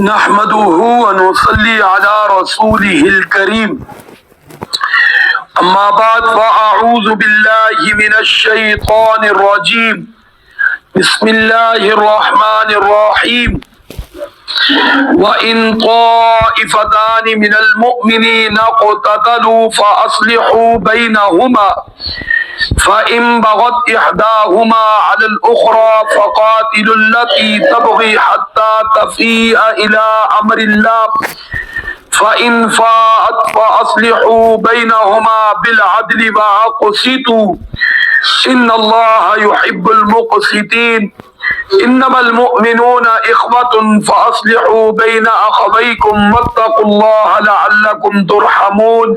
نحمده ونصلي على رسوله الكريم أما بعد فأعوذ بالله من الشيطان الرجيم بسم الله الرحمن الرحيم وإن طائفتان من المؤمنين اقتتلوا فأصلحوا بينهما فإن بغت إحداهما على الأخرى فقاتلوا التي تبغي حتى تفيء إلى أمر الله فإن فاءت فأصلحوا بينهما بالعدل وأقسطوا إن الله يحب المقسطين إنما المؤمنون إخوة فأصلحوا بين أخويكم واتقوا الله لعلكم ترحمون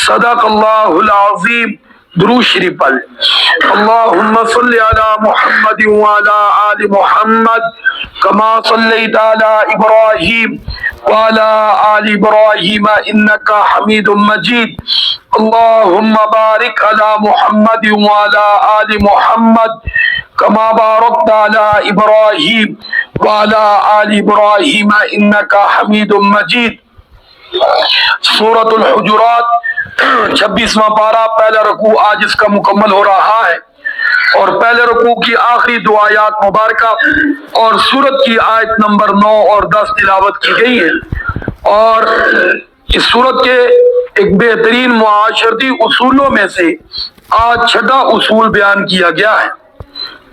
صدق الله العظيم. درود شریف پڑھ اللہم صلی علی محمد وعلی آل محمد کما صلیت علی ابراہیم وعلی آل ابراہیم انک حمید مجید اللہم بارک علی محمد وعلی آل محمد کما بارکت علی ابراہیم وعلی آل ابراہیم انک حمید مجید. سورۃ الحجرات 26واں پارہ، پہلا رکوع آج اس کا مکمل ہو رہا ہے، اور پہلے رکوع کی آخری دو آیات مبارکہ اور سورت کی آیت نمبر 9 اور 10 تلاوت کی گئی ہے. اور اس سورت کے ایک بہترین معاشرتی اصولوں میں سے آج چھٹا اصول بیان کیا گیا ہے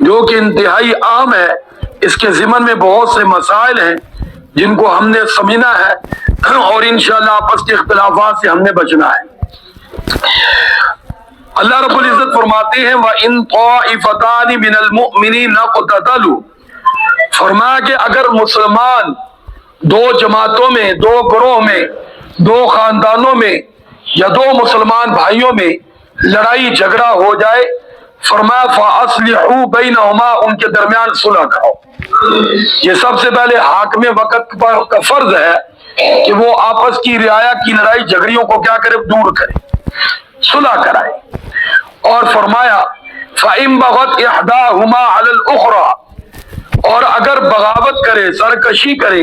جو کہ انتہائی عام ہے. اس کے ضمن میں بہت سے مسائل ہیں جن کو ہم نے سمجھنا ہے اور انشاءاللہ آپس کے اختلافات سے ہم نے بچنا ہے. اللہ رب العزت فرماتے ہیں وَإِن طَائِفَتَانِ مِنَ الْمُؤْمِنِينَ اقْتَتَلُوا، فرمایا کہ اگر مسلمان دو جماعتوں میں، دو گروہ میں، دو خاندانوں میں یا دو مسلمان بھائیوں میں لڑائی جھگڑا ہو جائے، فرمایا فَأَصْلِحُوا بَيْنَهُمَا، ان کے درمیان صلح کرو. یہ سب سے پہلے حاکم وقت کا فرض ہے کہ وہ آپس کی رعایا کی لڑائی جھگڑیوں کو کیا کرے، دور کرے، صلح کرائے. اور فرمایا فَإِن بَغَتْ إِحْدَاهُمَا عَلَى الْأُخْرَى، اور اگر بغاوت کرے، سرکشی کرے،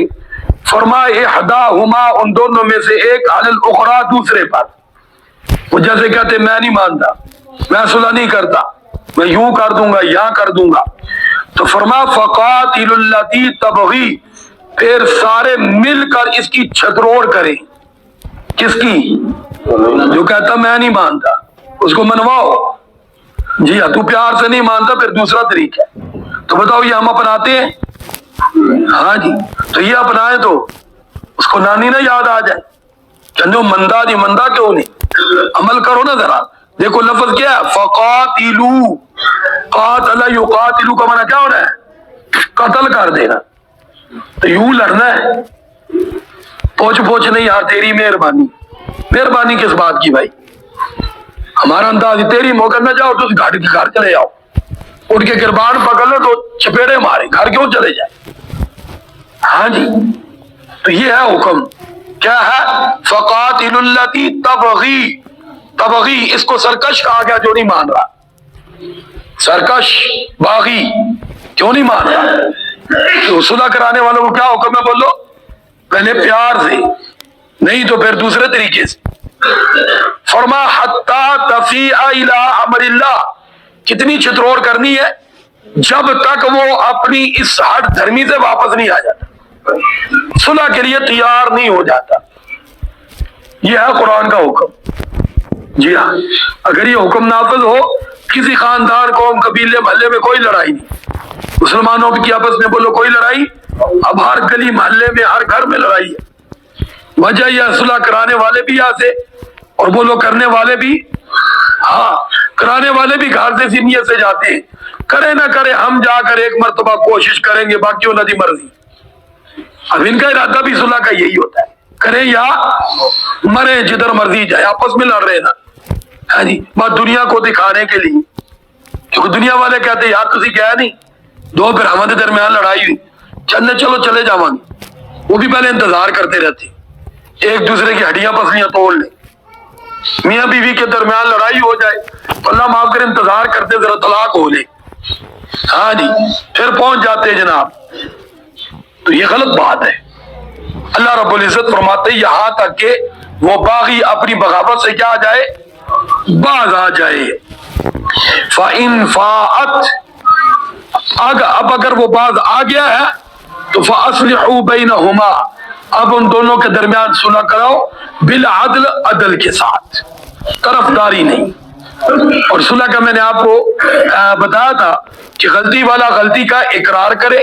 فرمایا إِحْدَاهُمَا، ان دونوں میں سے ایک، عَلَى الْأُخْرَى، دوسرے پر. وہ جیسے کہتے میں نہیں مانتا، میں صلح نہیں کرتا، میں یوں کر دوں گا، یہاں کر دوں گا. تو فرمایا فَقَاتِلُوا الَّتِي تَبْغِي، پھر سارے مل کر اس کی چھتروڑ کریں. کس کی؟ جو کہتا میں نہیں مانتا، اس کو منواؤ. جی ہاں، تو پیار سے نہیں مانتا، پھر دوسرا طریقہ ہے. تو بتاؤ یہ ہم اپناتے ہیں؟ ہاں جی، تو یہ اپنائیں تو اس کو نانی نہ یاد آ جائے چندو مندہ نہیں، مندہ کیوں نہیں؟ عمل کرو نا ذرا. دیکھو لفظ کیا ہے، فَقَاتِلُوا، قاتل یقاتلو کا معنی کیا ہونا ہے؟ قتل کر دینا. تو یوں لڑنا ہے، پوچھ پوچھ نہیں. یار تیری مہربانی. مہربانی کس بات کی بھائی؟ ہمارا انداز تیری موقع نہ جاؤ تو گھر چلے جاؤ، اٹھ کے گربان پکڑ لو تو چپیڑے مارے، گھر کیوں چلے جائے؟ ہاں جی، تو یہ ہے حکم. کیا ہے؟ فَقَاتِلُوا الَّتِي تَبْغِي، تبغی اس کو سرکش کہا گیا جو نہیں مان رہا. سرکش، باغی، کیوں نہیں مان رہا؟ تو صلح کرانے والوں کو کیا حکم ہے؟ بولو. پہلے پیار سے، نہیں تو پھر دوسرے طریقے سے. فرما حتی تفیء الی امر اللہ، کتنی چھتروڑ کرنی ہے؟ جب تک وہ اپنی اس ہٹ دھرمی سے واپس نہیں آ جاتا، صلح کے لیے تیار نہیں ہو جاتا. یہ ہے قرآن کا حکم. جی ہاں، اگر یہ حکم نافذ ہو، کسی خاندان، قوم، قبیلے، محلے میں کوئی لڑائی نہیں، مسلمانوں کی آپس میں بولو کوئی لڑائی، اب ہر گلی محلے میں، ہر گھر میں لڑائی ہے. وجہ یہ صلح کرانے والے بھی یہاں سے، اور بولو کرنے والے بھی. ہاں، کرانے والے بھی گھر سے اسی نیت سے جاتے ہیں، کرے نہ کرے ہم جا کر ایک مرتبہ کوشش کریں گے، باقی انہوں نے مرضی. اب ان کا ارادہ بھی صلح کا یہی ہوتا ہے، کریں یا مرے، جدھر مرضی جائے، آپس میں لڑ رہے نا. ہاں جی، بات دنیا کو دکھانے کے لیے، کیونکہ دنیا والے کہتے یار تسی گیا نہیں، دو پھر ہمارے درمیان لڑائی ہوئی، چلو چلے جاواں گے. وہ بھی پہلے انتظار کرتے رہتے، ایک دوسرے کی ہڈیاں پسلیاں توڑ لیں. میاں بیوی کے درمیان لڑائی ہو جائے، اللہ معاف کرے، انتظار کرتے ذرا طلاق ہو لے. ہاں جی، پھر پہنچ جاتے جناب. تو یہ غلط بات ہے. اللہ رب العزت فرماتے ہیں یہاں تک کہ وہ باغی اپنی بغاوت سے کیا آ جائے؟ باز آ جائے. فَإِن فَاءَتْ، اب اگر وہ باز آ گیا ہے تو فَأَصْلِحُوا بَيْنَهُمَا، اب ان دونوں کے درمیان صلح کراؤ، بالعدل، عدل کے ساتھ، طرفداری نہیں. اور صلح کا میں نے آپ کو بتایا تھا کہ غلطی والا غلطی کا اقرار کرے،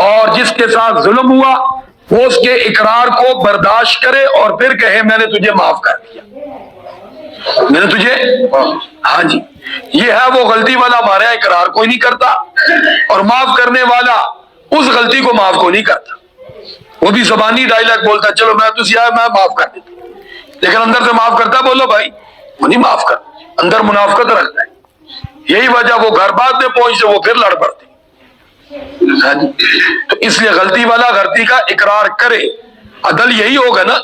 اور جس کے ساتھ ظلم ہوا وہ اس کے اقرار کو برداشت کرے اور پھر کہے میں نے تجھے معاف کر دیا، میں نے تجھے، ہاں جی. یہ ہے وہ غلطی والا ہمارے یہاں اقرار کوئی نہیں کرتا، اور معاف کرنے والا اس غلطی کو معاف کو نہیں کرتا. وہ بھی زبانی ڈائلاگ بولتا چلو میں تجھے میں معاف کر دیتا، لیکن اندر سے معاف کرتا بولو بھائی وہ نہیں معاف کرتا، اندر منافقت رکھتا ہے. یہی وجہ وہ گھر بات میں پہنچتے وہ پھر لڑ پڑتے. تو اس لیے غلطی والا غلطی کا اقرار کرے. عدل یہی ہوگا نا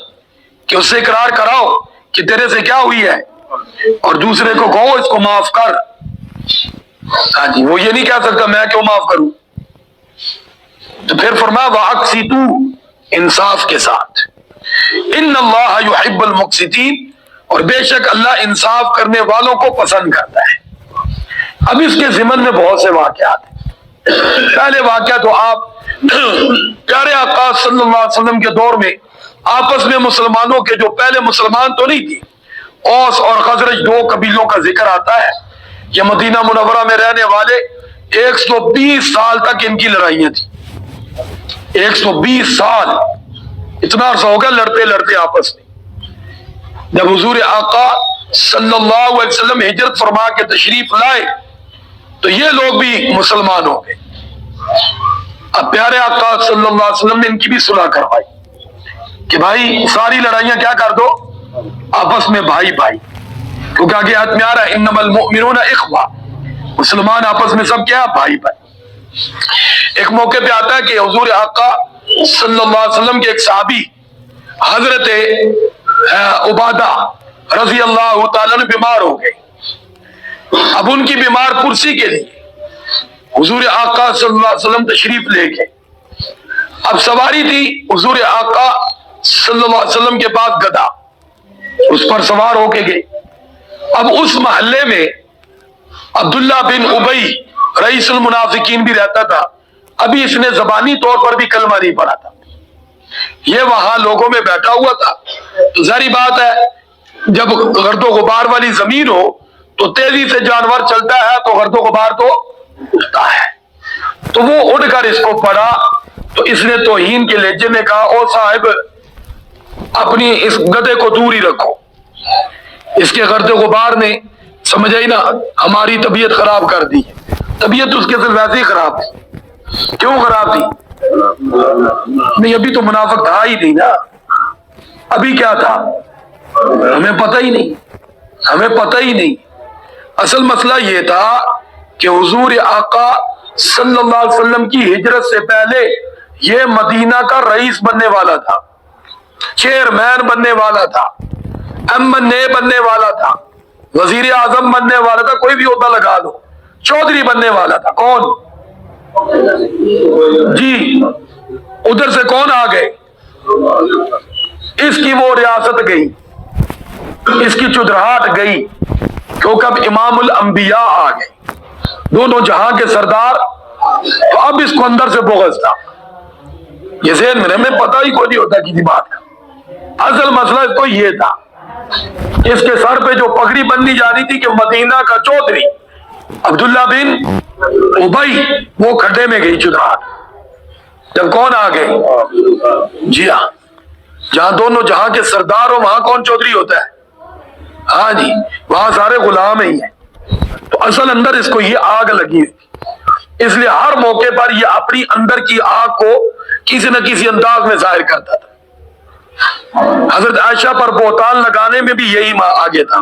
کہ اس سے اقرار کراؤ کہ تیرے سے کیا ہوئی ہے، اور دوسرے کو کہو اس کو معاف کر. ہاں جی، وہ یہ نہیں کہہ سکتا میں کیوں معاف کروں. تو پھر فرمایا وَأَقْسِطُوا، انصاف کے ساتھ. ان اللہ یحب المقسطین، اور بے شک اللہ انصاف کرنے والوں کو پسند کرتا ہے. اب اس کے ضمن میں بہت سے واقعات ہیں. پہلے واقعہ تو آپ پیارے آقا صلی اللہ علیہ وسلم کے دور میں آپس میں مسلمانوں کے جو پہلے مسلمان تو نہیں تھی، اوس اور خزرج دو قبیلوں کا ذکر آتا ہے. یہ مدینہ منورہ میں رہنے والے 120 سال تک ان کی لڑائیاں تھیں. 120 سال، اتنا عرصہ ہوگا لڑتے لڑتے آپس میں. جب حضور آقا صلی اللہ علیہ وسلم ہجرت فرما کے تشریف لائے تو یہ لوگ بھی مسلمان ہو گئے. اب پیارے آقا صلی اللہ علیہ وسلم نے ان کی بھی صلح کروائی کہ بھائی ساری لڑائیاں کیا کر دو آپس میں، بھائی بھائی، کیونکہ آگے ہاتھ میں آ رہا ہے انما المؤمنون اخوہ، مسلمان آپس میں سب کیا، بھائی بھائی. ایک موقع پہ آتا ہے کہ حضور آقا صلی اللہ علیہ وسلم کے ایک صحابی حضرت عبادہ رضی اللہ تعالیٰ نے بیمار ہو گئے. اب ان کی بیمار پرسی کے لیے حضور آقا صلی اللہ علیہ وسلم تشریف لے گئے. اب سواری تھی حضور آقا صلی اللہ علیہ وسلم کے پاس گدھا، اس پر سوار ہو کے گئے. اب اس محلے میں عبداللہ بن ابی رئیس المنافقین بھی رہتا تھا. ابھی اس نے زبانی طور پر بھی کلمہ نہیں پڑھا تھا. یہ وہاں لوگوں میں بیٹھا ہوا تھا. تو ظاہری بات ہے جب گرد و غبار والی زمین ہو تو تیزی سے جانور چلتا ہے تو گرد و غبار تو اٹھتا ہے. تو وہ اٹھ کر اس کو پڑھا تو اس نے توہین کے لہجے میں کہا او صاحب اپنی اس گدھے کو دور ہی رکھو. اس کے گرد و غبار نے سمجھا ہی نا ہماری طبیعت خراب کر دی. طبیعت اس کے صرف ویسے ہی خراب تھی. کیوں خراب تھی؟ نہیں ابھی تو منافق تھا ہی نہیں نا. ابھی کیا تھا ہمیں پتہ ہی نہیں، ہمیں پتہ ہی نہیں. اصل مسئلہ یہ تھا کہ حضور آقا صلی اللہ علیہ وسلم کی ہجرت سے پہلے یہ مدینہ کا رئیس بننے والا تھا، چیئرمین بننے والا تھا، ایم.این.اے بننے والا تھا، وزیر اعظم بننے والا تھا، کوئی بھی عہدہ لگا دو، چودھری بننے والا تھا. کون جی ادھر سے کون آ گئے؟ اس کی وہ ریاست گئی، اس کی چودراہٹ گئی، کیونکہ اب امام الانبیاء آ گئے، دونوں جہاں کے سردار. تو اب اس کو اندر سے بغض تھا. یہ ذہن میں ہمیں پتہ ہی کوئی نہیں ہوتا کسی بات کا. اصل مسئلہ اس کو یہ تھا اس کے سر پہ جو پگڑی بندی جانی تھی کہ مدینہ کا چودھری عبداللہ بن ابی، وہ کھڈے میں گئی چودراہٹ. جب کون آ گئے؟ جی ہاں، جہاں دونوں جہاں کے سردار ہو وہاں کون چودھری ہوتا ہے؟ ہاں جی، وہاں سارے غلام ہی ہیں. تو اصل اندر اس کو یہ آگ لگی ہوئی، اس لیے ہر موقع پر یہ اپنی اندر کی آگ کو کسی نہ کسی انداز میں ظاہر کرتا تھا. حضرت عائشہ پر بہتان لگانے میں بھی یہی آگے تھا.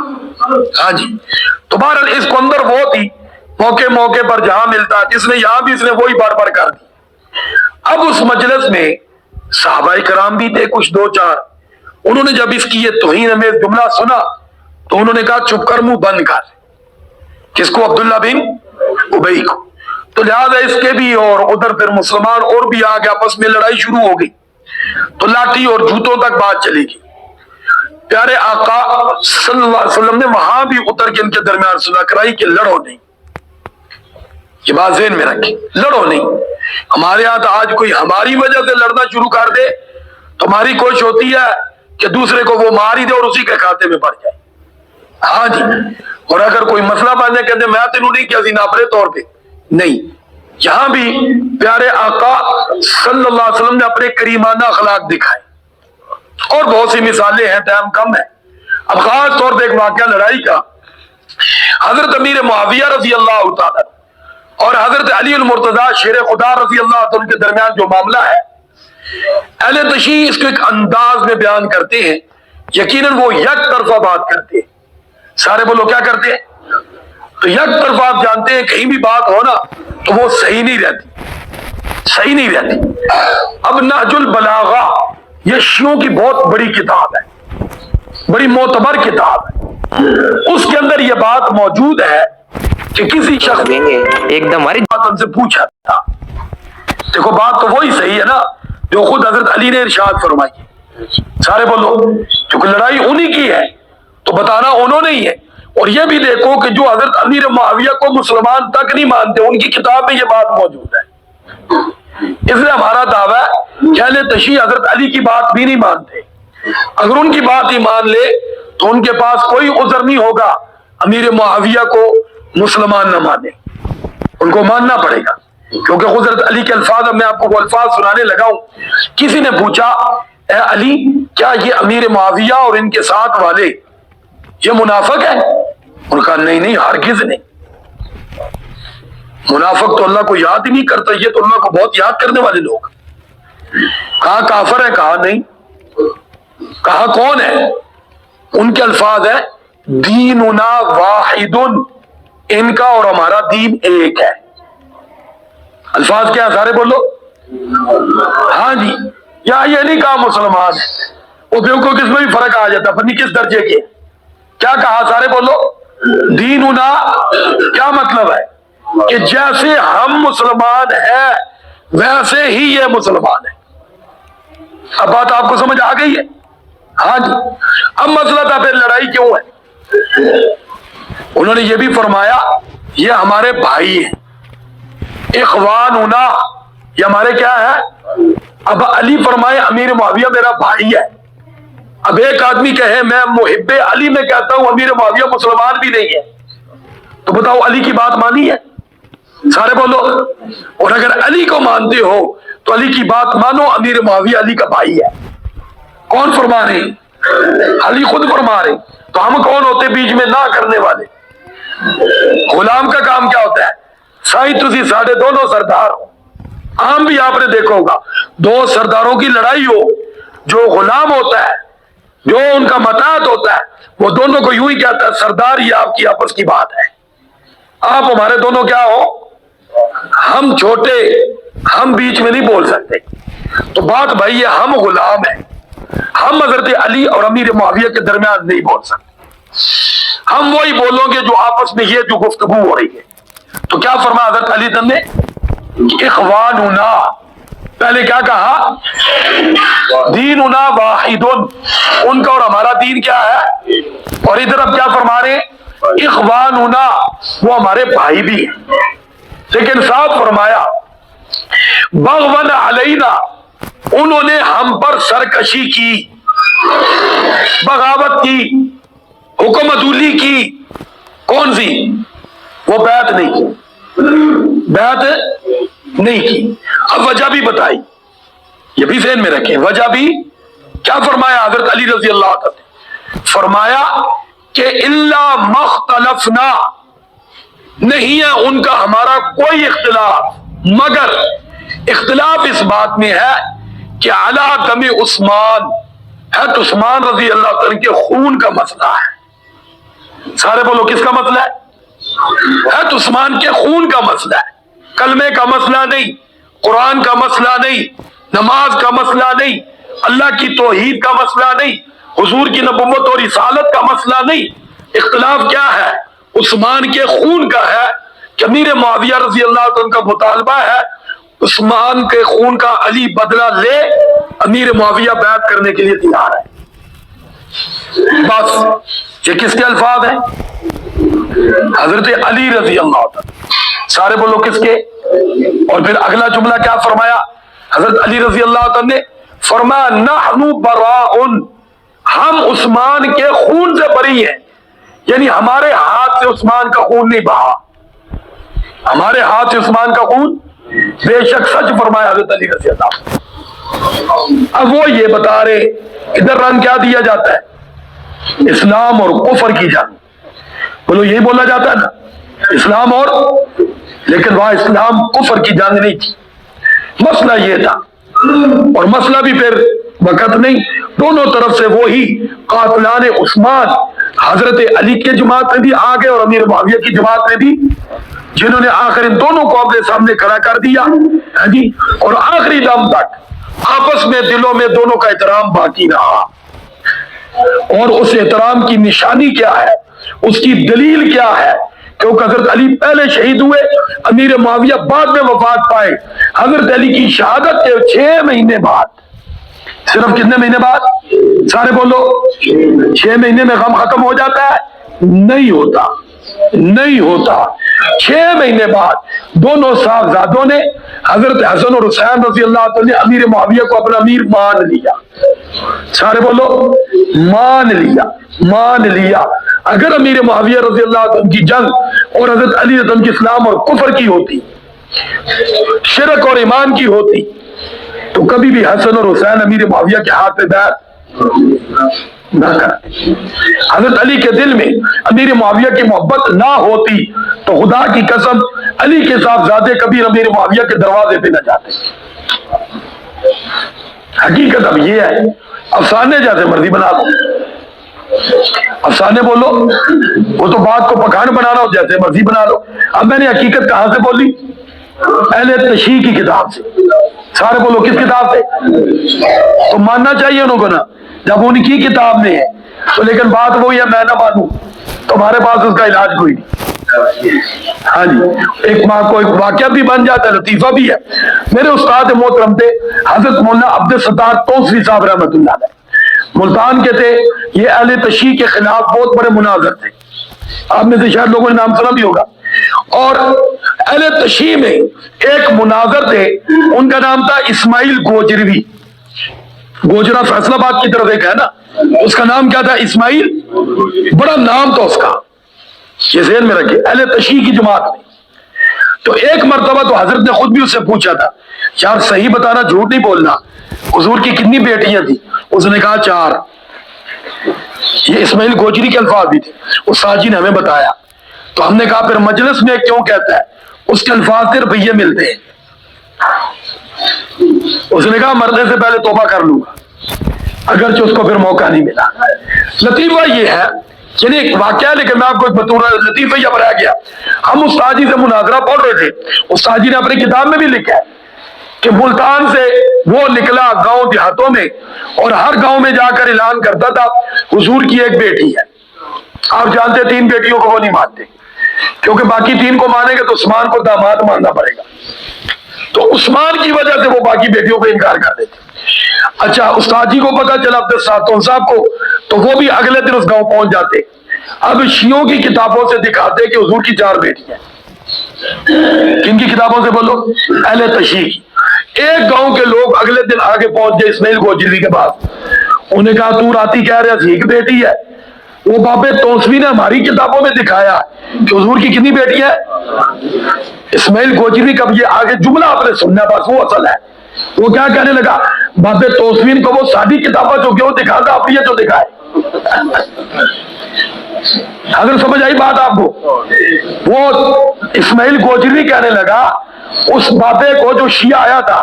ہاں جی، تو بہرحال اس کو اندر وہ تھی موقع موقع پر جہاں ملتا جس نے یہاں بھی اس نے وہی بار بار کر دی. اب اس مجلس میں صحابہ کرام بھی تھے کچھ دو چار. انہوں نے جب اس کی یہ توہین امیز جملہ سنا تو انہوں نے کہا چپ کر منہ بند کر. کس کو؟ عبداللہ بن ابی کو. تو لہٰذا اس کے بھی اور ادھر پھر مسلمان اور بھی آگے آپس میں لڑائی شروع ہو گئی. تو لاٹھی اور جوتوں تک بات چلے گی۔ پیارے آقا صلی اللہ علیہ وسلم نے وہاں بھی اتر کے ان کے درمیان صلح کرائی کہ لڑو نہیں۔ یہ بات ذہن میں رکھیں، لڑو نہیں۔ ہمارے یہاں تو آج کوئی ہماری وجہ سے لڑنا شروع کر دے تو ہماری کوشش ہوتی ہے کہ دوسرے کو وہ مار ہی دے اور اسی کے کھاتے میں پڑ جائے۔ ہاں جی، اور اگر کوئی مسئلہ بن جائے کہتے میں تینوں نہیں کیا سی ناپرے طور پہ نہیں۔ یہاں بھی پیارے آقا صلی اللہ علیہ وسلم نے اپنے کریمانہ اخلاق دکھائے اور بہت سی مثالیں ہیں، ٹائم کم ہے۔ اب خاص طور پہ ایک واقعہ لڑائی کا، حضرت امیر معاویہ رضی اللہ تعالیٰ اور حضرت علی المرتضیٰ شیر خدا رضی اللہ تعالیٰ کے درمیان جو معاملہ ہے، اہل تشیع اس کو ایک انداز میں بیان کرتے ہیں، یقیناً وہ یک طرفہ بات کرتے ہیں۔ سارے بولو کیا کرتے ہیں؟ تو یک طرفہ آپ جانتے ہیں کہیں بھی بات ہو نا تو وہ صحیح نہیں رہتی، صحیح نہیں رہتی۔ اب نہج البلاغہ یہ شیعوں کی بہت بڑی کتاب ہے، بڑی معتبر کتاب ہے، اس کے اندر یہ بات موجود ہے کہ کسی شخص نے ایک دم ہماری بات ان سے پوچھا تھا۔ دیکھو بات تو وہی صحیح ہے نا جو خود حضرت علی نے ارشاد فرمائی ہے۔ سارے بولو کیونکہ لڑائی انہی کی ہے تو بتانا انہوں نے ہی ہے۔ اور یہ بھی دیکھو کہ جو حضرت امیر معاویہ کو مسلمان تک نہیں مانتے ان کی کتاب میں یہ بات موجود ہے۔ اس لیے ہمارا دعویٰ ہے کہ اہل تشیع حضرت علی کی بات بھی نہیں مانتے۔ اگر ان کی بات ہی مان لے تو ان کے پاس کوئی عذر نہیں ہوگا امیر معاویہ کو مسلمان نہ مانے، ان کو ماننا پڑے گا، کیونکہ حضرت علی کے الفاظ، اب میں آپ کو وہ الفاظ سنانے لگا ہوں۔ کسی نے پوچھا اے علی کیا یہ امیر معاویہ اور ان کے ساتھ والے یہ منافق ہے؟ انہوں نے کہا نہیں نہیں ہرگز نہیں، منافق تو اللہ کو یاد ہی نہیں کرتا، یہ تو اللہ کو بہت یاد کرنے والے لوگ۔ کہا کافر ہے؟ کہا نہیں۔ کہا کون ہے؟ ان کے الفاظ ہے دیننا واحد، ان کا اور ہمارا دین ایک ہے۔ الفاظ کیا سارے بولو؟ ہاں جی، یہاں یہ نہیں کہا مسلمان ہے، وہ دیکھو کس میں بھی فرق آ جاتا، پتہ نہیں کس درجے کے۔ کیا کہا سارے بولو؟ دیننا کیا مطلب ہے کہ جیسے ہم مسلمان ہیں ویسے ہی یہ مسلمان ہے۔ اب بات آپ کو سمجھ آ گئی ہے؟ ہاں جی۔ اب مسئلہ تھا پھر لڑائی کیوں ہے؟ انہوں نے یہ بھی فرمایا یہ ہمارے بھائی ہیں، اخواننا، یہ ہمارے کیا ہے؟ اب علی فرمائے امیر معاویہ میرا بھائی ہے۔ اب ایک آدمی کہے میں محب علی میں کہتا ہوں امیر معاویہ مسلمان بھی نہیں ہے، تو بتاؤ علی کی بات مانی ہے؟ سارے بولو۔ اور اگر علی کو مانتے ہو تو علی کی بات مانو، امیر معاویہ علی کا بھائی ہے۔ کون فرما رہے؟ علی خود فرما رہے۔ تو ہم کون ہوتے بیچ میں نہ کرنے والے؟ غلام کا کام کیا ہوتا ہے؟ سائیں تسی ساڑھے دونوں سردار ہو۔ عام بھی آپ نے دیکھا ہوگا دو سرداروں کی لڑائی ہو، جو غلام ہوتا ہے جو ان کا مطاعت ہوتا ہے وہ دونوں کو یوں ہی کہتا ہے سردار یہ آپ کی آپس کی بات ہے، آپ ہمارے دونوں کیا ہو، ہم چھوٹے، ہم بیچ میں نہیں بول سکتے۔ تو بات بھائی یہ ہم غلام ہیں، ہم حضرت علی اور امیر معاویہ کے درمیان نہیں بول سکتے، ہم وہی بولوں گے جو آپس میں یہ جو گفتگو ہو رہی ہے۔ تو کیا فرمایا حضرت علی نے؟ اخواننا، پہلے کیا کہا؟ دیننا واحد، ان کا اور ہمارا دین کیا ہے؟ اور ادھر اب کیا فرما رہے ہیں؟ اخواننا، وہ ہمارے بھائی بھی ہیں۔ لیکن صاحب فرمایا بغون علینا، انہوں نے ہم پر سرکشی کی، بغاوت کی، حکم عدولی کی۔ کون سی؟ وہ بیعت نہیں کی، بیعت نہیں کی۔ اب وجہ بھی بتائی، یہ بھی ذہن میں رکھیں، وجہ بھی کیا فرمایا حضرت علی رضی اللہ عنہ؟ فرمایا کہ الا مختلفنا، نہیں ہے ان کا ہمارا کوئی اختلاف، مگر اختلاف اس بات میں ہے کہ علی دم عثمان، حضرت عثمان رضی اللہ عنہ کے خون کا مسئلہ ہے۔ سارے بولو کس کا مسئلہ ہے؟ حضرت عثمان کے خون کا مسئلہ ہے، کلمے کا مسئلہ نہیں، قرآن کا مسئلہ نہیں، نماز کا مسئلہ نہیں، اللہ کی توحید کا مسئلہ نہیں، حضور کی نبوت اور رسالت کا مسئلہ نہیں۔ اختلاف کیا ہے؟ عثمان کے خون کا ہے کہ امیر معاویہ رضی اللہ عنہ کا مطالبہ ہے عثمان کے خون کا علی بدلہ لے امیر معاویہ بیعت کرنے کے لیے تیار ہے. بس یہ کس کے الفاظ ہیں؟ حضرت علی رضی اللہ عنہ. سارے بولو کس کے؟ اور پھر اگلا جملہ کیا فرمایا حضرت علی رضی اللہ عنہ نے؟ فرمایا نحن براء، ہم عثمان کے خون سے بری ہیں، یعنی ہمارے ہاتھ سے عثمان کا خون نہیں بہا، ہمارے ہاتھ سے عثمان کا خون بے شک سچ فرمایا حضرت علی رضی اللہ عنہ. اب وہ یہ بتا رہے ادھر رنگ کیا دیا جاتا ہے؟ اسلام اور کفر کی جنگ. بولو یہی بولا جاتا ہے نا، اسلام اور، لیکن وہاں اسلام کفر کی جنگ نہیں تھی. مسئلہ یہ تھا، اور مسئلہ بھی پھر وقت نہیں، دونوں طرف سے وہی قاتلان عثمان حضرت علی کے جماعت میں بھی آ گئے اور امیر معاویہ کی جماعت میں بھی، جنہوں نے آخر ان دونوں کو اپنے سامنے کھڑا کر دیا جی، اور آخری دم تک آپس میں دلوں میں دونوں کا احترام باقی رہا. اور اس احترام کی نشانی کیا ہے، اس کی دلیل کیا ہے؟ کیونکہ حضرت علی پہلے شہید ہوئے، امیر معاویہ بعد میں وفات پائے. حضرت علی کی شہادت کے 6 مہینے بعد، صرف کتنے مہینے بعد؟ سارے بولو 6 مہینے میں غم ختم ہو جاتا ہے؟ نہیں ہوتا، نہیں ہوتا. 6 مہینے بعد دونوں صاحبزادوں نے، حضرت حسن اور حسین رضی اللہ عنہ نے امیر معاویہ کو اپنا امیر مان لیا. سارے بولو مان لیا، مان لیا. اگر امیر معاویہ رضی اللہ عنہ کی جنگ اور حضرت علی رضی اللہ عنہ کی اسلام اور کفر کی ہوتی، شرک اور ایمان کی ہوتی، تو کبھی بھی حسن اور حسین امیر معاویہ کے ہاتھ پہ بیعت نہ کرتے. حضرت علی کے دل میں امیر معاویہ کی محبت نہ ہوتی تو خدا کی قسم علی کے صاحبزادے کبھی امیر معاویہ کے دروازے پہ نہ جاتے. حقیقت اب یہ ہے، افسانے جیسے مرضی بنا لو، افسانے بولو، وہ تو بات کو پکان بنانا ہو جیسے مرضی بنا لو. اب میں نے حقیقت کہاں سے بولی؟ اہل تشیع کی کتاب سے. سارے بولو کس کتاب سے؟ تو ماننا چاہیے انہوں کو نا، جب ان کی کتاب میں ہے تو. لیکن بات وہی ہے، میں نہ مانوں تمہارے پاس اس کا علاج کوئی نہیں. ہاں جی، ایک ماں کو ایک واقعہ بھی بن جاتا ہے، لطیفہ بھی ہے. میرے استاد محترم تھے حضرت مولانا عبدالستار توسوی صاحب رحمۃ اللہ علیہ، ملتان کے تھے. یہ اہل تشیع کے خلاف بہت بڑے مناظر تھے، آپ میں سے شاید لوگوں نے نام سنا بھی ہوگا. اور اہل تشیع میں ایک مناظر تھے، ان کا نام تھا اسماعیل گوجروی. گوجرا فیصل آباد کی طرف ایک ہے نا، اس کا نام کیا تھا؟ اسماعیل. بڑا نام تھا اس کا، یہ ذہن میں رکھے. اہل تشیع کی جماعت میں تو ایک مرتبہ تو حضرت نے خود بھی اس سے پوچھا تھا، یار صحیح بتانا، جھوٹ نہیں بولنا، حضور کی کتنی بیٹیاں تھیں؟ اس نے کہا 4. یہ اسماعیل گوجری کے الفاظ بھی تھے، استاد جی نے ہمیں بتایا. تو ہم نے کہا پھر مجلس میں کیوں کہتا ہے؟ اس کے الفاظ سے رویے ملتے ہیں. اس نے کہا مرنے سے پہلے توبہ کر لوں گا، اگرچہ اس کو پھر موقع نہیں ملا. لطیفہ یہ ہے، یعنی ایک واقعہ ہے، لیکن میں آپ کو ایک بطور لطیفہ یہ بتایا گیا. ہم استاد جی سے مناظرہ پڑھ رہے تھے، استاد جی نے اپنی کتاب میں بھی لکھا ہے کہ ملتان سے وہ نکلا گاؤں دیہاتوں میں، اور ہر گاؤں میں جا کر اعلان کرتا تھا حضور کی ایک بیٹی ہے. آپ جانتے 3 بیٹیوں کو وہ نہیں مانتے، کیونکہ باقی 3 کو مانیں گے تو عثمان کو داماد ماننا پڑے گا. تو عثمان کی وجہ سے وہ باقی بیٹیوں کو انکار کر دیتے. اچھا استاد جی کو پتا چلا عبدالستار صاحب کو، تو وہ بھی اگلے دن اس گاؤں پہنچ جاتے. اب شیعوں کی کتابوں سے دکھاتے کہ حضور کی 4 بیٹیاں. کن کی کتابوں سے بولو؟ اہل تشیع. ایک گاؤں کے لوگ اگلے دن آگے پہنچ گئے اسماعیل گوجری کے پاس. انہیں کہا تو راتی کہہ رہا ایک بیٹی ہے، وہ بابے توسوی نے ہماری کتابوں میں دکھایا کہ حضور کی کتنی بیٹیاں ہیں. اسماعیل گوجری کا یہ آگے جملہ آپ نے سننا، بس وہ اصل ہے. وہ کیا کہنے لگا؟ بابے توسوی کو وہ ساری کتابیں جو کیوں دکھاتا اپنی جو دکھائے. اگر سمجھ آئی بات آپ کو؟ وہ اسماعیل گوجری کہنے لگا اس بابے کو جو شیعہ آیا تھا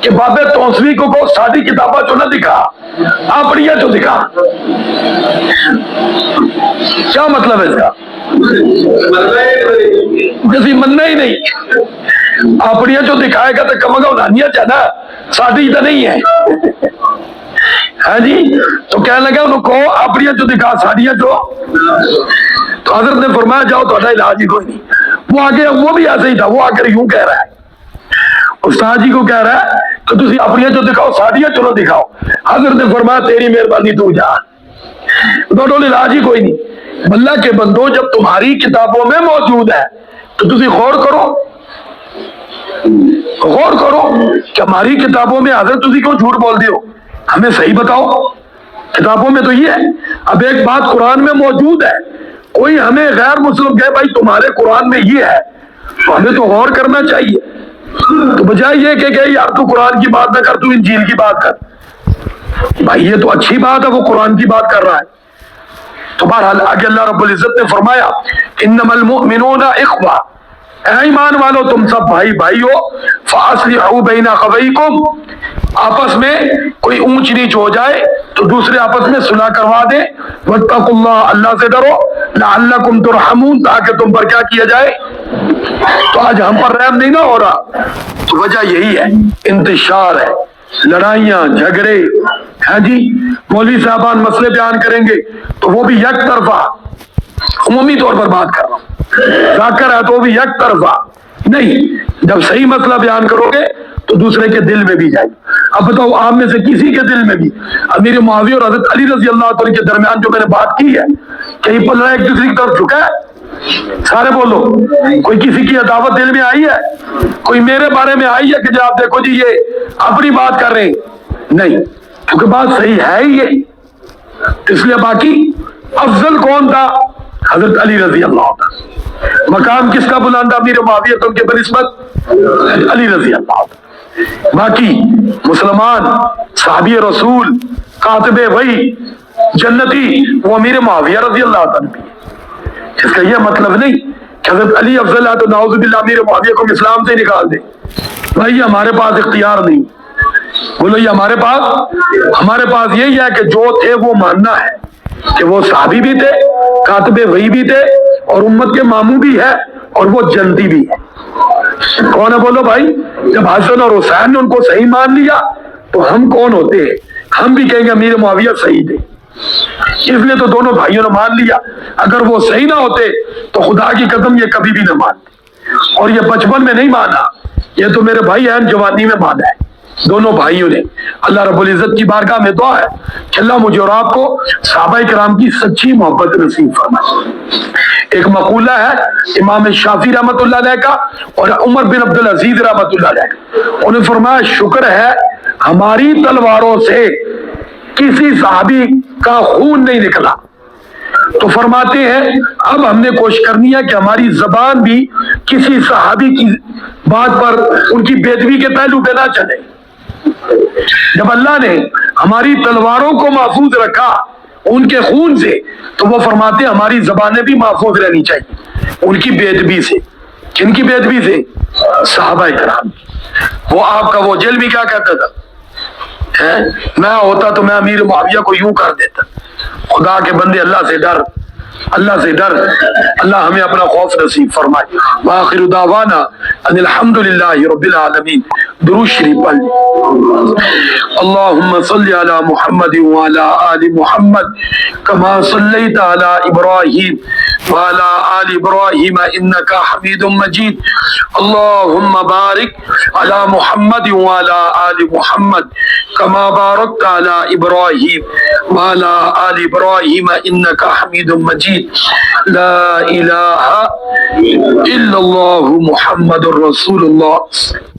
کہ بابے توسوی کو ساری کتابیں جو نہ دکھا، اپنی جو دکھا. کیا مطلب ہے اس کا؟ کسی مننا ہی نہیں، اپنی جو دکھائے گا تو کم از کم لانیت ہے نا، ساری تو نہیں ہے. ہاں جی، تو کہنے لگا انہوں کو اپنی جو دکھا ساڑیاں جو. تو حضرت نے فرمایا جاؤ تو علاج ہی کوئی نہیں. وہ آگے وہ بھی ایسے ہی تھا، وہ آ کر یوں کہہ رہا ہے، استاد جی کو کہہ رہا ہے تو تسی اپنی جو دکھاؤ سادیاں چلو دکھاؤ. حضرت نے فرمایا تیری مہربانی تو جا, دونوں علاج ہی کوئی نہیں. اللہ کے بندو جب تمہاری کتابوں میں موجود ہے تو تسی غور کرو, غور کرو کہ ہماری کتابوں میں حضرت تسی کیوں جھوٹ بول دیو, ہمیں صحیح بتاؤ. کتابوں میں تو یہ ہے. اب ایک بات قرآن میں موجود ہے, کوئی ہمیں غیر مسلم کہے بھائی تمہارے قرآن میں یہ ہے, تو ہمیں تو غور کرنا چاہیے. تو بجائے یہ کہ یار تو قرآن کی بات نہ کر, تو انجیل کی بات کر. بھائی یہ تو اچھی بات ہے, وہ قرآن کی بات کر رہا ہے. تو بہرحال آگے اللہ رب العزت نے فرمایا انما المؤمنون اخوہ, اے ایمان والو تم سب بھائی بھائی ہو. فاصلحوا بین اخویکم, آپس میں کوئی اونچ نیچ ہو جائے تو دوسرے آپس میں صلح کروا دیں. واتقوا اللہ, اللہ سے ڈرو. لعلکم ترحمون, تاکہ تم پر کیا کیا جائے. تو آج ہم پر رحم نہیں نہ ہو رہا, تو وجہ یہی ہے, انتشار ہے, لڑائیاں جھگڑے ہیں جی. مولوی صاحبان مسئلے بیان کریں گے تو وہ بھی یک طرفہ, عمومی طور پر بات کر رہا ہوں, ذاکر ہے تو وہ بھی یک طرفہ نہیں. جب صحیح مسئلہ بیان کرو گے تو دوسرے کے دل میں بھی جائے. اب بتاؤ آپ میں سے کسی کے دل میں بھی امیر معاویہ اور حضرت علی رضی اللہ عنہ کے درمیان جو میں نے بات کی ہے, کہیں پلڑا ایک دوسرے کی طرف جھکا ہے؟ سارے بولو, کوئی کسی کی عداوت دل میں آئی ہے؟ کوئی میرے بارے میں آئی ہے کہ جب آپ دیکھو جی یہ اپنی بات کر رہے ہیں؟ نہیں, کیونکہ بات صحیح ہے ہی یہ. اس لیے باقی افضل کون تھا؟ حضرت علی رضی اللہ عنہ. مقام کس کا بلند؟ امیر معاویہ تو ان کے بنسبت علی رضی اللہ عنہ. باقی مسلمان صحابی رسول کاتب وحی جنتی وہ امیر معاویہ رضی اللہ عنہ بھی. اس کا یہ مطلب نہیں کہ حضرت علی افضل ہے تو نعوذ باللہ امیر معاویہ کو اسلام سے نکال دے. بھائی ہمارے پاس اختیار نہیں. بولو یہ ہمارے پاس یہی ہے کہ جو تھے وہ ماننا ہے کہ وہ صحابی بھی تھے, کاتب وحی بھی تھے, اور امت کے ماموں بھی ہے, اور وہ جنتی بھی ہے. کون ہے بولو بھائی؟ جب حسن اور حسین نے ان کو صحیح مان لیا تو ہم کون ہوتے ہیں؟ ہم بھی کہیں گے امیر معاویہ صحیح تھے. اس لیے تو دونوں بھائیوں نے مان لیا. اگر وہ صحیح نہ ہوتے تو خدا کی قسم یہ کبھی بھی نہ مانتے. اور یہ بچپن میں نہیں مانا, یہ تو میرے بھائی ہیں جوانی میں مانا ہے دونوں بھائیوں نے. اللہ رب العزت کی بارگاہ میں دعا ہے کہ اللہ مجھے اور آپ کو صحابہ کرام کی سچی محبت نصیب فرمائے. ایک مقولہ ہے امام شافعی رحمۃ اللہ علیہ کا اور عمر بن عبد العزیز رحمۃ اللہ علیہ کا. انہوں نے فرمایا شکر ہے ہماری تلواروں سے کسی صحابی کا خون نہیں نکلا. تو فرماتے ہیں اب ہم نے کوشش کرنی ہے کہ ہماری زبان بھی کسی صحابی کی بات پر ان کی بےادبی کے پہلو پہ نہ چلے. جب اللہ نے ہماری تلواروں کو محفوظ رکھا ان کے خون سے, تو وہ فرماتے ہیں ہماری زبانیں بھی محفوظ رہنی چاہیے ان کی بے ادبی سے. کن کی بے ادبی سے؟ صحابہ کرام. وہ آپ کا وہ جیل بھی کیا کہتا تھا, میں ہوتا تو میں امیر معاویہ کو یوں کر دیتا. خدا کے بندے اللہ سے ڈر, اللہ سے ڈر. اللہ ہمیں اپنا خوف نصیب فرمائے. وآخر دعوانا ان الحمدللہ رب العالمین. درود شریف پڑھ لیں. اللہم صلی علی محمد وعلی آل محمد کما صلیت علی ابراہیم وعلی آل ابراہیم انکا حمید مجید. اللہم بارک علی محمد وعلی آل محمد کما بارکت علی ابراہیم وعلی آل ابراہیم انکا حمید مجید. لا الہ الا اللہ محمد الرسول اللہ.